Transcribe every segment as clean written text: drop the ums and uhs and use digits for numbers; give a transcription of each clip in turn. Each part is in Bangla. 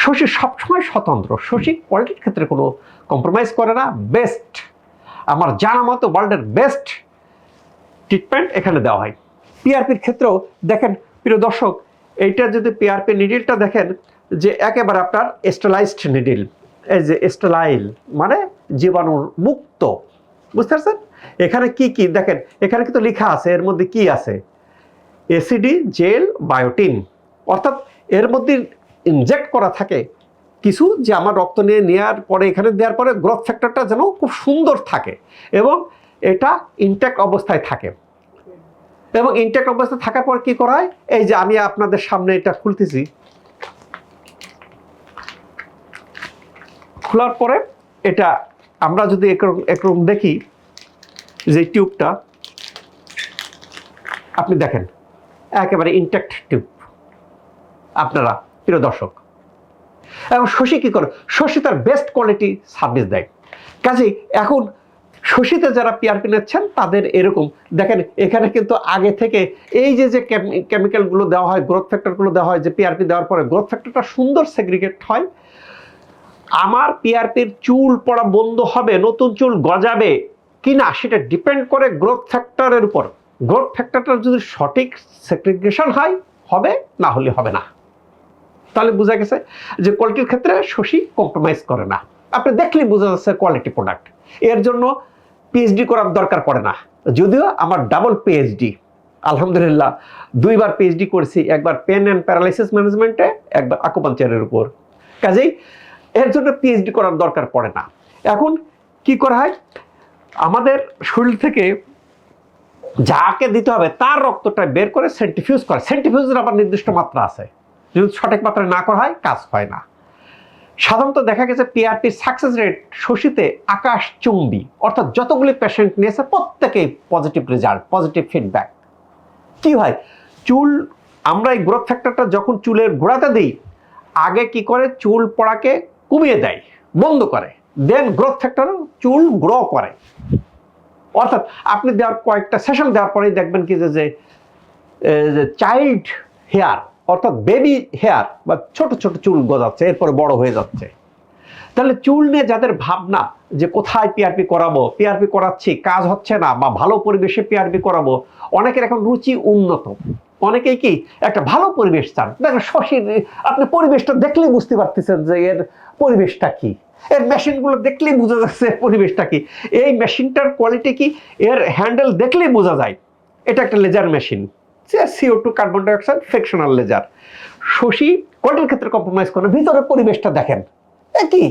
শশী সবসময় স্বতন্ত্র, শশী কোয়ালিটির ক্ষেত্রে কোনো কম্প্রোমাইজ করে না। বেস্ট, আমার জানা মতো ওয়ার্ল্ডের বেস্ট ট্রিটমেন্ট এখানে দেওয়া হয়। পিআরপির ক্ষেত্রেও দেখেন প্রিয় দর্শক, এইটা যদি পিআরপি নিডিলটা দেখেন যে একেবারে আপনার স্টেলাইজড নিডিল, এই যে স্টেলাইল মানে জীবাণু মুক্ত, বুঝতে পারছেন? এখানে কি কি দেখেন, এখানে কিন্তু লেখা আছে এর মধ্যে কি আছে, এসিডি জেল বায়োটিন, অর্থাৎ এর মধ্যে ইনজেক্ট করা থাকে কিছু যে আমার রক্ত নিয়ে নেওয়ার পরে এখানে দেওয়ার পরে গ্রোথ ফ্যাক্টরটা যেন খুব সুন্দর থাকে এবং এটা ইনট্যাক্ট অবস্থায় থাকে। এবং ইনট্যাক্ট অবস্থায় থাকার পর কি করা হয়, এই যে আমি আপনাদের সামনে এটা খুলতেছি, খোলার পরে এটা আমরা যদি একরকম দেখি যে টিউবটা আপনি দেখেন একেবারে ইনট্যাক্ট টিউব আপনারা প্রিয় দর্শক। এবং শশী কী করে, শশী তার বেস্ট কোয়ালিটি সার্ভিস দেয়। কাজেই এখন শশীতে যারা পিআরপি নিচ্ছেন তাদের এরকম দেখেন, এখানে কিন্তু আগে থেকে এই যে যে কেমিক্যালগুলো দেওয়া হয়, গ্রোথ ফ্যাক্টরগুলো দেওয়া হয়, যে পিআরপি দেওয়ার পরে গ্রোথ ফ্যাক্টরটা সুন্দর সেগ্রিগেট হয়। আমার পিআরপির চুল পড়া বন্ধ হবে, নতুন চুল গজাবে কিনা সেটা ডিপেন্ড করে গ্রোথ ফ্যাক্টরের উপর। গ্রোথ ফ্যাক্টরটা যদি সঠিক সেগ্রিগেশন হয় হবে, না হলে হবে না। তাহলে বোঝা গেছে যে কোয়ালিটির ক্ষেত্রে শশী কম্প্রোমাইজ করে না। আপনি দেখলেই বোঝা যাচ্ছে কোয়ালিটি প্রোডাক্ট। এর জন্য পিএইচডি করার দরকার পড়ে না, যদিও আমার ডাবল পিএইচডি, আলহামদুলিল্লাহ 2বার পিএইচডি করেছি, একবার পেন অ্যান্ড প্যারালাইসিস ম্যানেজমেন্টে, একবার আকুপাঞ্চারের উপর। কাজেই এর জন্য পিএইচডি করার দরকার পড়ে না। এখন কি করা হয়, আমাদের শরীর থেকে যাকে দিতে হবে তার রক্তটা বের করে সেন্ট্রিফিউজ করে। সেন্ট্রিফিউজের আবার নির্দিষ্ট মাত্রা আছে, যদি সঠিক মাত্রায় না করা হয় কাজ হয় না। সাধারণত দেখা গেছে পিআরপির সাকসেস রেট শশীতে আকাশচুম্বী, অর্থাৎ যতগুলি পেশেন্ট নিয়েছে প্রত্যেকেই পজিটিভ রেজাল্ট, পজিটিভ ফিডব্যাক। কি হয়, চুল আমরা এই গ্রোথ ফ্যাক্টরটা যখন চুলের গোড়াতে দিই, আগে কি করে চুল পড়াকে কমিয়ে দেয়, বন্ধ করে, দেন গ্রোথ ফ্যাক্টর চুল গ্রো করে। অর্থাৎ আপনি দেওয়ার কয়েকটা সেশন দেওয়ার পরেই দেখবেন কি যে চাইল্ড হেয়ার অর্থাৎ বেবি হেয়ার বা ছোট ছোট চুল গজাচ্ছে, এরপরে বড় হয়ে যাচ্ছে। তাহলে চুল নিয়ে যাদের ভাবনা যে কোথায় পিআরপি করাবো, পিআরপি করাচ্ছি কাজ হচ্ছে না, বা ভালো পরিবেশে পিআরপি করাবো, অনেকের এখন রুচি উন্নত, অনেকেই কি একটা ভালো পরিবেশ চান। দেখেন শশীর আপনি পরিবেশটা দেখলেই বুঝতে পারতেছেন যে এর পরিবেশটা কি, এর মেশিনগুলো দেখলেই বোঝা যাচ্ছে পরিবেশটা কি, এই মেশিনটার কোয়ালিটি কি, এর হ্যান্ডেল দেখলেই বোঝা যায় এটা একটা laser machine, CO2 carbon dioxide fractional laser. শশী কোয়ালিটির ক্ষেত্রে কম্প্রোমাইজ করে, ভিতরের পরিবেশটা দেখেন কি।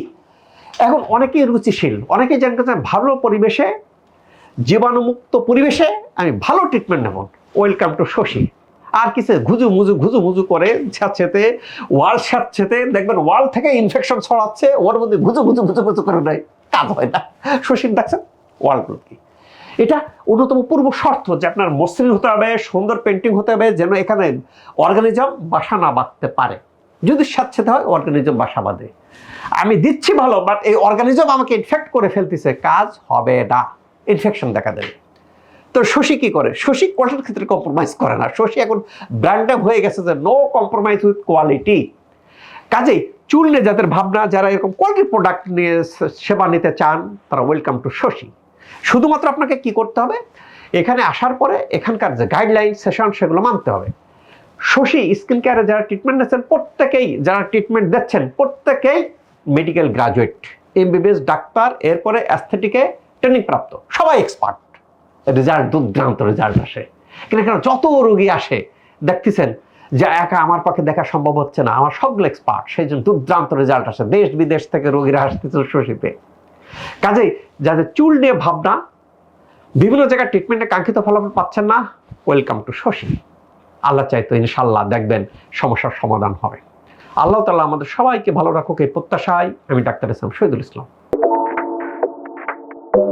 এখন অনেকেই রুচিশীল, অনেকেই জানতে চান ভালো পরিবেশে, জীবাণুমুক্ত পরিবেশে আমি ভালো ট্রিটমেন্ট নেব, ওয়েলকাম টু শশী। আর কিছু ঘুজু মুজু করে ছাচ্ছেতে, ওয়াল ছাচ্ছেতে দেখবেন ওয়াল থেকে ইনফেকশন ছড়াচ্ছে, ওর মধ্যে ঘুজু করে নেয়, কাজ হয় না। শশীর দেখছেন ওয়ালগুলো কি, এটা অন্যতম পূর্ব শর্ত যে আপনার মসৃণ হতে হবে, সুন্দর পেন্টিং হতে হবে, যেন এখানে অর্গানিজম বাসা না বাঁধতে পারে। যদি স্যাঁতসেঁতে হয় অর্গানিজম বাসা বাঁধে, আমি দিচ্ছি ভালো, বাট এই অর্গানিজম আমাকে ইনফেক্ট করে ফেলতেছে, কাজ হবে না, ইনফেকশন দেখা দেবে। তো শশী কি করে, শশী কোয়ালিটির ক্ষেত্রে কম্প্রোমাইজ করে না। শশী এখন ব্র্যান্ডেড হয়ে গেছে যে নো কম্প্রোমাইজ উইথ কোয়ালিটি। কাজেই চুল নিয়ে যাদের ভাবনা, যারা এরকম কোয়ালিটি প্রোডাক্ট নিয়ে সেবা নিতে চান, তারা ওয়েলকাম টু শশী। শুধুমাত্র আপনাকে কি করতে হবে, এখানে আসার পরে এখানকার যে গাইডলাইন সেশন সেগুলো মানতে হবে। শশী স্কিন কেয়ারে যারা ট্রিটমেন্ট নিচ্ছেন প্রত্যেকেই, যারা ট্রিটমেন্ট দিচ্ছেন প্রত্যেকেই মেডিকেল গ্রাজুয়েট, MBBS ডাক্তার, এরপরে অ্যাস্থেটিকে ট্রেনিং প্রাপ্ত, সবাই এক্সপার্ট। রেজাল্ট দুর্দান্ত রেজাল্ট আসে। কিন্তু এখানে যত রোগী আসে দেখতেছেন যে একা আমার পক্ষে দেখা সম্ভব হচ্ছে না, আমার সবগুলো এক্সপার্ট, সেই জন্য দুর্দান্ত রেজাল্ট আসে, দেশ বিদেশ থেকে রোগীরা আসতেছে শশীতে। কাজেই যাদের চুল নিয়ে ভাবনা, বিভিন্ন জায়গায় ট্রিটমেন্টে কাঙ্ক্ষিত ফলাফল পাচ্ছেন না, ওয়েলকাম টু শশী। আল্লাহ চাইতো ইনশাল্লাহ দেখবেন সমস্যার সমাধান হবে। আল্লাহ তাআলা আমাদের সবাইকে ভালো রাখুক এই প্রত্যাশায় আমি ডাক্তার ইসলাম শহীদুল ইসলাম।